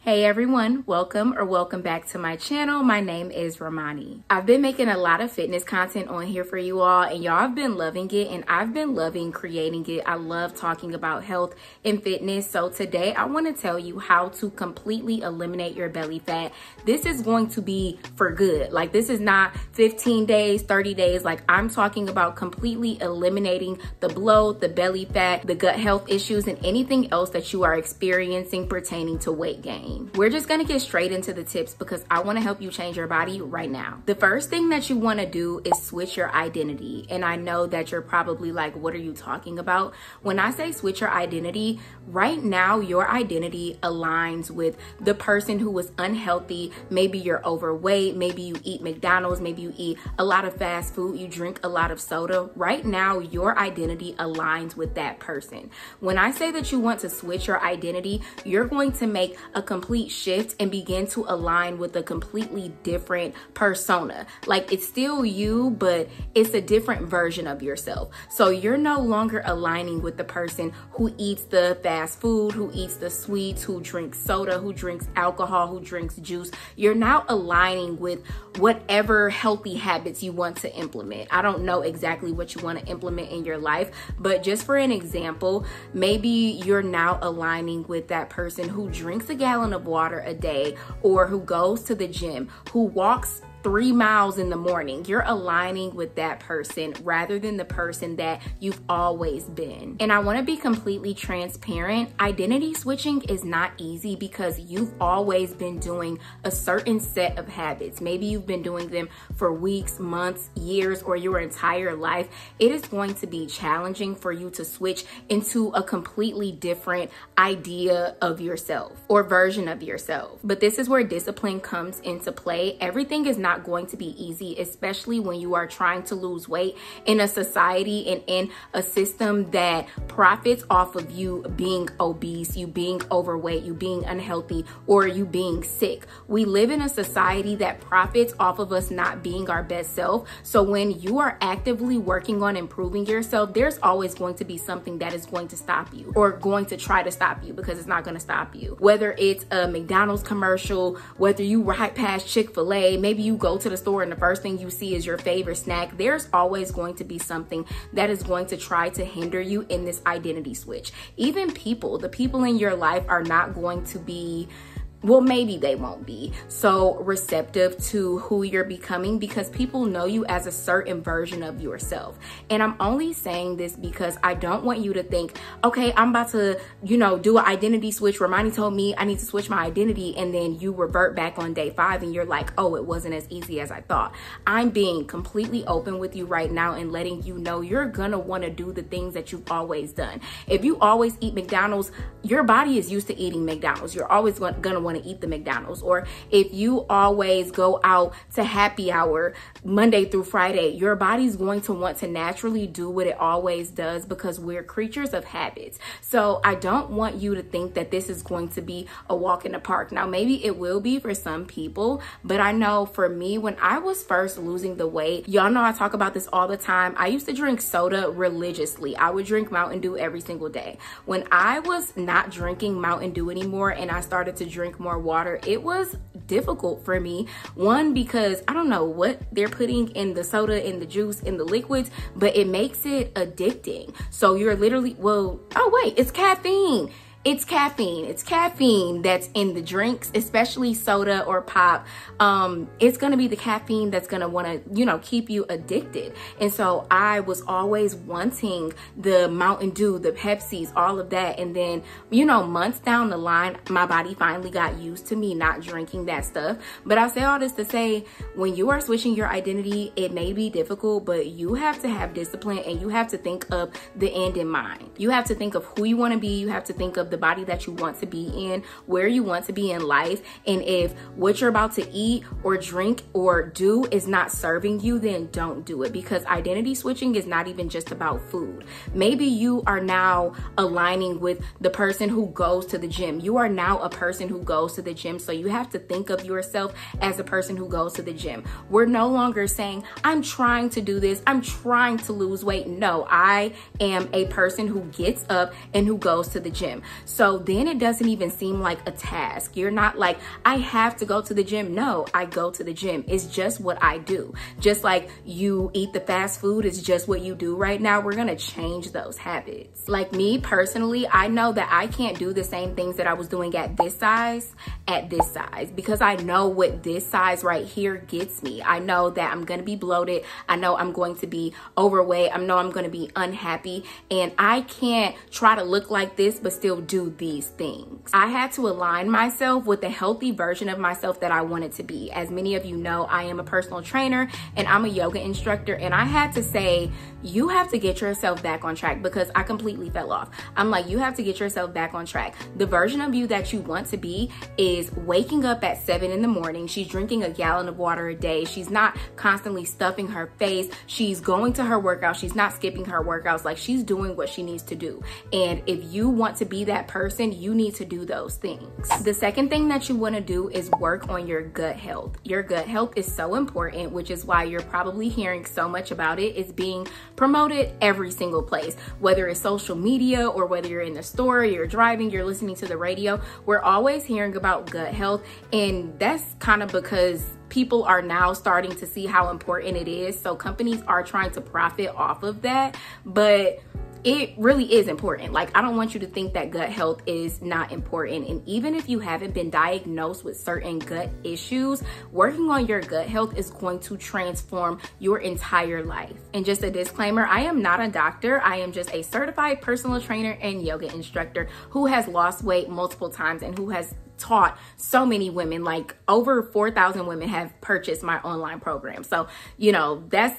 Hey everyone, welcome back to my channel. My name is Romani. I've been making a lot of fitness content on here for you all, and y'all have been loving it, and I've been loving creating it. I love talking about health and fitness. So today I want to tell you how to completely eliminate your belly fat. This is going to be for good. Like, this is not 15 days, 30 days. Like, I'm talking about completely eliminating the bloat, the belly fat, the gut health issues, and anything else that you are experiencing pertaining to weight gain. We're just gonna get straight into the tips because I wanna help you change your body right now. The first thing that you wanna do is switch your identity. And I know that you're probably like, what are you talking about? When I say switch your identity, right now your identity aligns with the person who is unhealthy. Maybe you're overweight, maybe you eat McDonald's, maybe you eat a lot of fast food, you drink a lot of soda. Right now, your identity aligns with that person. When I say that you want to switch your identity, you're going to make a complete shift and begin to align with a completely different persona. Like, it's still you, but it's a different version of yourself. So you're no longer aligning with the person who eats the fast food, who eats the sweets, who drinks soda, who drinks alcohol, who drinks juice. You're now aligning with whatever healthy habits you want to implement. I don't know exactly what you want to implement in your life, but just for an example, maybe you're now aligning with that person who drinks a gallon of water a day, or who goes to the gym, who walks 3 miles in the morning. You're aligning with that person rather than the person that you've always been. And I want to be completely transparent. Identity switching is not easy because you've always been doing a certain set of habits. Maybe you've been doing them for weeks, months, years, or your entire life. It is going to be challenging for you to switch into a completely different idea of yourself or version of yourself. But this is where discipline comes into play. Everything is not going to be easy, especially when you are trying to lose weight in a society and in a system that profits off of you being obese, you being overweight, you being unhealthy, or you being sick. We live in a society that profits off of us not being our best self. So when you are actively working on improving yourself, there's always going to be something that is going to stop you or going to try to stop you, because it's not going to stop you. Whether it's a McDonald's commercial, whether you ride past Chick-fil-A, maybe you go to the store and the first thing you see is your favorite snack, there's always going to be something that is going to try to hinder you in this identity switch. Even the people in your life are not going to be, well, maybe they won't be so receptive to who you're becoming, because people know you as a certain version of yourself. And I'm only saying this because I don't want you to think, okay, I'm about to, do an identity switch. Romani told me I need to switch my identity, and then you revert back on day 5 and you're like, oh, it wasn't as easy as I thought. I'm being completely open with you right now and letting you know you're gonna wanna do the things that you've always done. If you always eat McDonald's, your body is used to eating McDonald's. You're always gonna wanna eat the McDonald's. Or if you always go out to happy hour Monday through Friday, your body's going to want to naturally do what it always does, because we're creatures of habits. So I don't want you to think that this is going to be a walk in the park. Now, maybe it will be for some people, but I know for me, when I was first losing the weight, y'all know I talk about this all the time. I used to drink soda religiously. I would drink Mountain Dew every single day. When I was not drinking Mountain Dew anymore and I started to drink more water, it was difficult for me. One, because I don't know what they're putting in the soda, in the juice, in the liquids, but it makes it addicting. So you're literally, it's caffeine. It's caffeine. It's caffeine that's in the drinks, especially soda or pop. It's going to be the caffeine that's going to want to, keep you addicted. And so I was always wanting the Mountain Dew, the Pepsis, all of that. And then, months down the line, my body finally got used to me not drinking that stuff. But I say all this to say, when you are switching your identity, it may be difficult, but you have to have discipline and you have to think of the end in mind. You have to think of who you want to be. You have to think of the body that you want to be in, where you want to be in life. And if what you're about to eat or drink or do is not serving you, then don't do it, because identity switching is not even just about food. Maybe you are now aligning with the person who goes to the gym. You are now a person who goes to the gym. So you have to think of yourself as a person who goes to the gym. We're no longer saying, I'm trying to do this, I'm trying to lose weight. No, I am a person who gets up and who goes to the gym. So then it doesn't even seem like a task. You're not like, I have to go to the gym. No, I go to the gym. It's just what I do. Just like you eat the fast food, it's just what you do right now. We're gonna change those habits. Like me personally, I know that I can't do the same things that I was doing at this size because I know what this size right here gets me. I know that I'm gonna be bloated. I know I'm going to be overweight. I know I'm gonna be unhappy, and I can't try to look like this but still do these things. I had to align myself with the healthy version of myself that I wanted to be. As many of you know, I am a personal trainer and I'm a yoga instructor, and I had to say, you have to get yourself back on track, because I completely fell off. I'm like, you have to get yourself back on track. The version of you that you want to be is waking up at 7 in the morning. She's drinking a gallon of water a day. She's not constantly stuffing her face. She's going to her workout. She's not skipping her workouts. Like, she's doing what she needs to do. And if you want to be that person, you need to do those things. The second thing that you want to do is work on your gut health. Your gut health is so important, which is why you're probably hearing so much about it. It's being promoted every single place, whether it's social media or whether you're in the store, you're driving, you're listening to the radio. We're always hearing about gut health, and that's kind of because people are now starting to see how important it is. So companies are trying to profit off of that, but it really is important. Like, I don't want you to think that gut health is not important. And even if you haven't been diagnosed with certain gut issues, working on your gut health is going to transform your entire life. And just a disclaimer, I am not a doctor. I am just a certified personal trainer and yoga instructor who has lost weight multiple times and who has taught so many women. Like, over 4,000 women have purchased my online program. So, you know, that's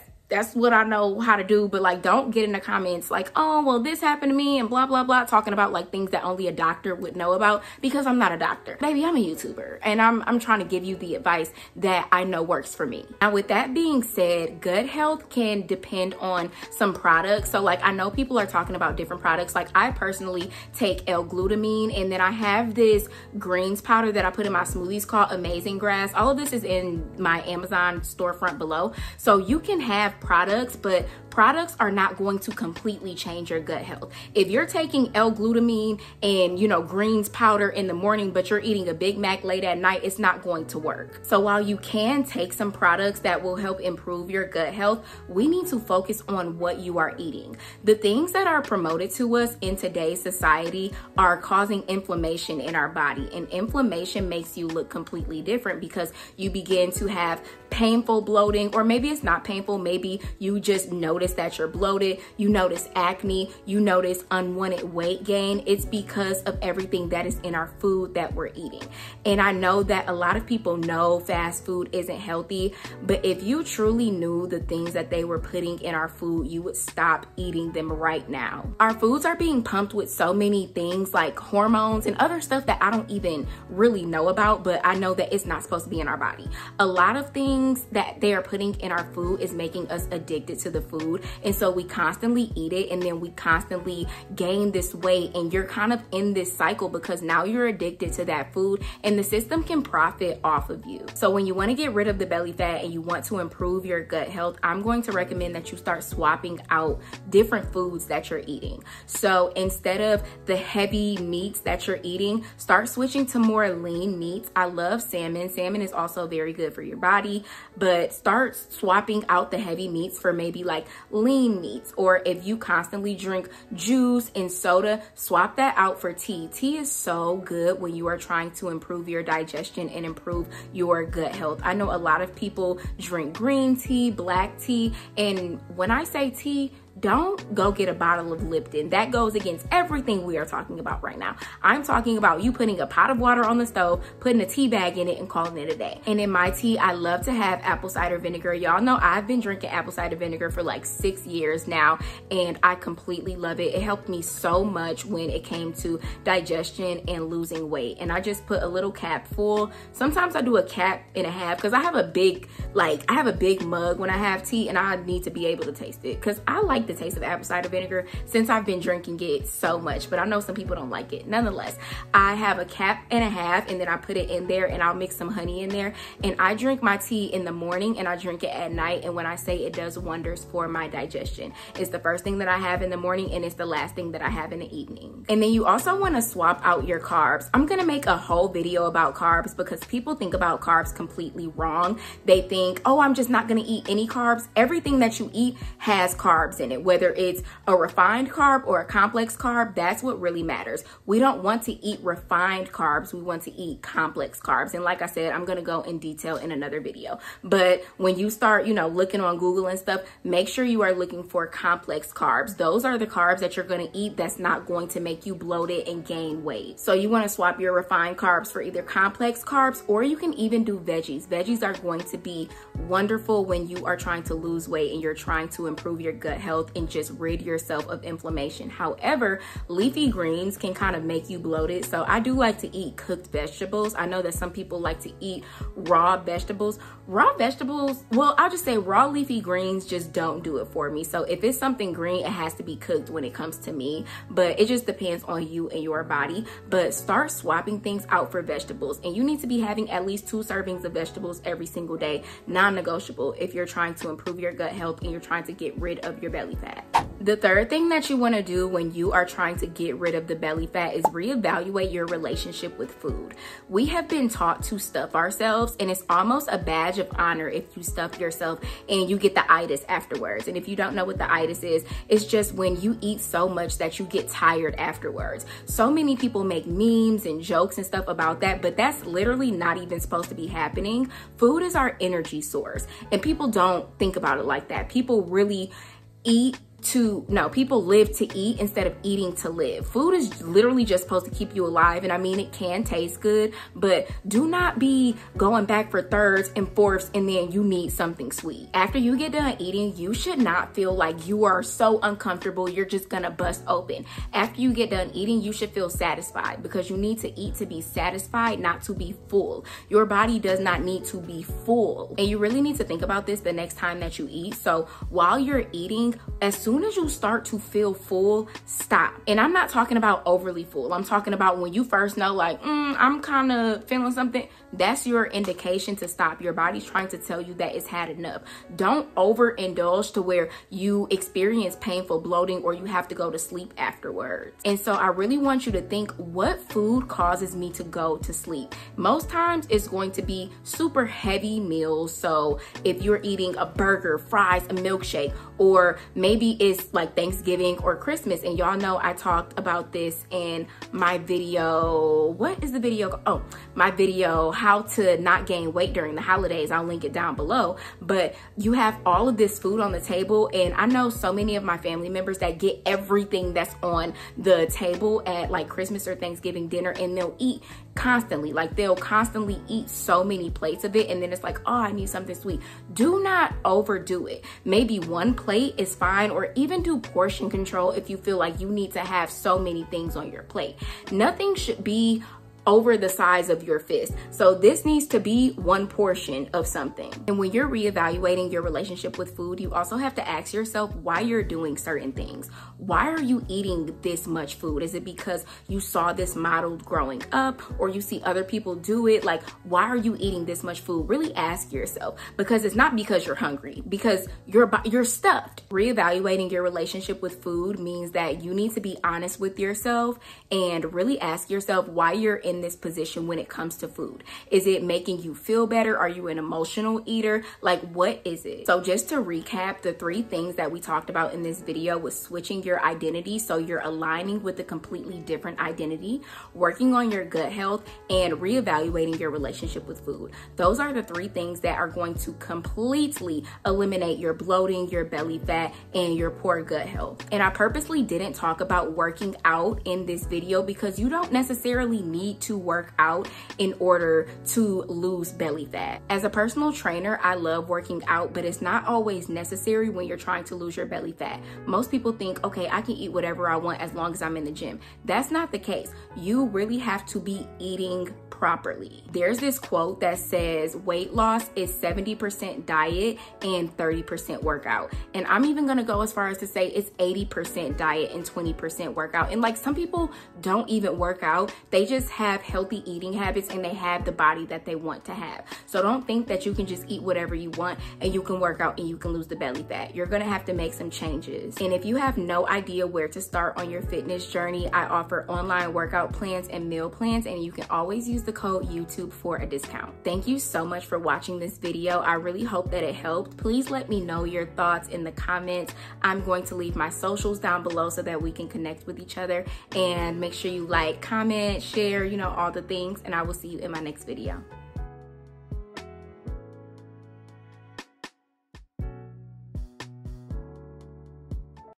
what I know how to do. But like, don't get in the comments like, oh, well, this happened to me and blah, blah, blah, talking about like things that only a doctor would know about, because I'm not a doctor. Baby, I'm a YouTuber, and I'm trying to give you the advice that I know works for me. Now, with that being said, gut health can depend on some products. So like, I know people are talking about different products. Like, I personally take L-glutamine, and then I have this greens powder that I put in my smoothies called Amazing Grass. All of this is in my Amazon storefront below. So you can have products, but products are not going to completely change your gut health. If you're taking L-glutamine and, you know, greens powder in the morning, but you're eating a Big Mac late at night, it's not going to work. So while you can take some products that will help improve your gut health, we need to focus on what you are eating. The things that are promoted to us in today's society are causing inflammation in our body, and inflammation makes you look completely different because you begin to have painful bloating, or maybe it's not painful. Maybe you just notice that you're bloated, you notice acne, you notice unwanted weight gain. It's because of everything that is in our food that we're eating. And I know that a lot of people know fast food isn't healthy, but if you truly knew the things that they were putting in our food, you would stop eating them right now. Our foods are being pumped with so many things like hormones and other stuff that I don't even really know about, but I know that it's not supposed to be in our body. A lot of things that they are putting in our food is making us addicted to the food, and so we constantly eat it, and then we constantly gain this weight, and you're kind of in this cycle because now you're addicted to that food, and the system can profit off of you. So when you want to get rid of the belly fat and you want to improve your gut health, I'm going to recommend that you start swapping out different foods that you're eating. So instead of the heavy meats that you're eating, start switching to more lean meats. I love salmon. Salmon is also very good for your body, but start swapping out the heavy meats for maybe like lean meats. Or if you constantly drink juice and soda, swap that out for tea. Tea is so good when you are trying to improve your digestion and improve your gut health. I know a lot of people drink green tea, black tea, and when I say tea, don't go get a bottle of Lipton. That goes against everything we are talking about right now. I'm talking about you putting a pot of water on the stove, putting a tea bag in it, and calling it a day. And in my tea, I love to have apple cider vinegar. Y'all know I've been drinking apple cider vinegar for like 6 years now, and I completely love it. It helped me so much when it came to digestion and losing weight. And I just put a little cap full. Sometimes I do a cap and a half because I have a big mug when I have tea, and I need to be able to taste it because I like like the taste of apple cider vinegar since I've been drinking it so much, but I know some people don't like it. Nonetheless, I have a cup and a half, and then I put it in there and I'll mix some honey in there, and I drink my tea in the morning and I drink it at night. And when I say it does wonders for my digestion, it's the first thing that I have in the morning and it's the last thing that I have in the evening. And then you also want to swap out your carbs. I'm gonna make a whole video about carbs because people think about carbs completely wrong. They think, oh, I'm just not gonna eat any carbs. Everything that you eat has carbs in it, whether it's a refined carb or a complex carb. That's what really matters. We don't want to eat refined carbs. We want to eat complex carbs. And like I said, I'm gonna go in detail in another video. But when you start, looking on Google and stuff, make sure you are looking for complex carbs. Those are the carbs that you're gonna eat that's not going to make you bloated and gain weight. So you wanna swap your refined carbs for either complex carbs, or you can even do veggies. Veggies are going to be wonderful when you are trying to lose weight and you're trying to improve your gut health and just rid yourself of inflammation. However, leafy greens can kind of make you bloated. So I do like to eat cooked vegetables. I know that some people like to eat raw vegetables. Raw vegetables, well, I'll just say raw leafy greens just don't do it for me. So if it's something green, it has to be cooked when it comes to me, but it just depends on you and your body. But start swapping things out for vegetables, and you need to be having at least 2 servings of vegetables every single day, non-negotiable, if you're trying to improve your gut health and you're trying to get rid of your belly fat. The third thing that you want to do when you are trying to get rid of the belly fat is reevaluate your relationship with food. We have been taught to stuff ourselves, and it's almost a badge of honor if you stuff yourself and you get the itis afterwards. And if you don't know what the itis is, it's just when you eat so much that you get tired afterwards. So many people make memes and jokes and stuff about that, but that's literally not even supposed to be happening. Food is our energy source, and people don't think about it like that. People really people live to eat instead of eating to live. Food is literally just supposed to keep you alive. And I mean, it can taste good, but do not be going back for thirds and fourths and then you need something sweet. After you get done eating, you should not feel like you are so uncomfortable you're just gonna bust open. After you get done eating, you should feel satisfied, because you need to eat to be satisfied, not to be full. Your body does not need to be full. And you really need to think about this the next time that you eat. So while you're eating, as soon as you start to feel full, stop. And I'm not talking about overly full. I'm talking about when you first know, like, I'm kind of feeling something. That's your indication to stop. Your body's trying to tell you that it's had enough. Don't overindulge to where you experience painful bloating or you have to go to sleep afterwards. And so I really want you to think, what food causes me to go to sleep? Most times it's going to be super heavy meals. So if you're eating a burger, fries, a milkshake, or maybe it's like Thanksgiving or Christmas, and y'all know I talked about this in my video. What is the video? Oh, my video, how to not gain weight during the holidays. I'll link it down below. But you have all of this food on the table, and I know so many of my family members that get everything that's on the table at like Christmas or Thanksgiving dinner, and they'll eat constantly. Like, they'll constantly eat so many plates of it, and then it's like, oh, I need something sweet. Do not overdo it. Maybe one plate is fine, or even do portion control if you feel like you need to have so many things on your plate. Nothing should be over the size of your fist. So this needs to be one portion of something. And when you're reevaluating your relationship with food, you also have to ask yourself why you're doing certain things. Why are you eating this much food? Is it because you saw this modeled growing up, or you see other people do it? Like, why are you eating this much food? Really ask yourself, because it's not because you're hungry, because you're stuffed. Reevaluating your relationship with food means that you need to be honest with yourself and really ask yourself why you're in this position when it comes to food. Is it making you feel better? Are you an emotional eater? Like, what is it? So just to recap, the 3 things that we talked about in this video was switching your identity, so you're aligning with a completely different identity, working on your gut health, and reevaluating your relationship with food. Those are the 3 things that are going to completely eliminate your bloating, your belly fat, and your poor gut health. And I purposely didn't talk about working out in this video because you don't necessarily need to work out in order to lose belly fat. As a personal trainer, I love working out, but it's not always necessary when you're trying to lose your belly fat. Most people think, okay, I can eat whatever I want as long as I'm in the gym. That's not the case. You really have to be eating properly. There's this quote that says weight loss is 70% diet and 30% workout. And I'm even gonna go as far as to say it's 80% diet and 20% workout. And like, some people don't even work out. They just have healthy eating habits and they have the body that they want to have. So don't think that you can just eat whatever you want and you can work out and you can lose the belly fat. You're gonna have to make some changes. And if you have no idea where to start on your fitness journey, I offer online workout plans and meal plans, and you can always use the code YouTube for a discount. Thank you so much for watching this video. I really hope that it helped. Please let me know your thoughts in the comments. I'm going to leave my socials down below so that we can connect with each other, and make sure you like, comment, share, you know, all the things, and I will see you in my next video.